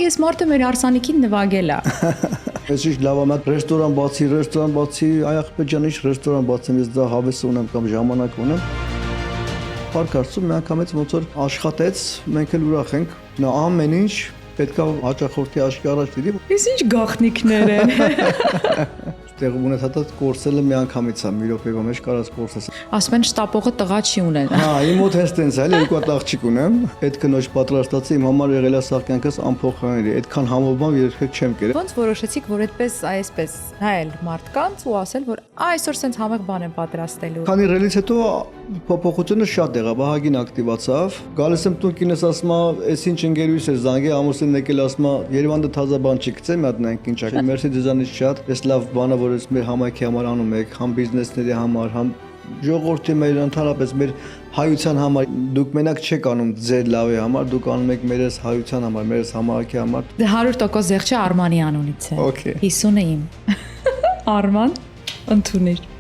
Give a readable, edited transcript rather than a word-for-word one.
ես մարդը մեր հարսանիքին նվագել է։ Ես ինչ լավ եմ, ռեստորան բացի, այ ախպեր ջան, ինչ ռեստորան բացեմ, ես դա հավես ունեմ կամ ժամանակ ունեմ։ Փառք Աստծո, մի անգամից ոնց որ աշխատեց, մենք էլ ուրախ ենք։ Նա ամեն ինչ պետքա հաճախորդի աչքի առաջ դիտի։ Ես ինչ գաղտնիքներ են։ Տեղ ունեցած կորսելը մի անգամից է, մի րոպեվա մեջ կարած կորսես։ Ասում են շտապողը տղա չի ունեն։ Հա, իմ մոտ հենց տենց է, երկու հատ աղջիկ ունեմ, այդ կնոջ պատրաստացի իմ համար եղել է սա կյանքս անփոխարինելի, այդքան համոզման երբեք չեմ կերել։ Ոնց որոշեցիք, որ այսպես հայել մարդկանց ու ասել, որ այսօր սենց համեղ բան եմ պատրաստելու։ Քանի ռելից հետո փոփոխությունը շատ եղավ, Վահագին ակտիվացավ։ Գալիս եմ տուն կինս ասում է, «Էս ինչ ընկերուհիս է զանգել, ամուսինն եկել ասում է, Երևանը թազա բան չի գցե, մի հատ նայենք ինչ է»։ Մերսի ձեզանից շատ, այս լավ բանը, որ ես մեր համայնքի համար անում եք, համ բիզնեսների համար, համ ժողովրդի մեր ընդհանրապես մեր հայության համար, դուք մենակ չեք անում ձեր լավի համար, դուք անում եք մեր հայության համար, մեր համայնքի համար։ Դե 100% զեղչը Արմանի անունից է։ Okay. 50-ը իմ։ Արման, ընդունիր։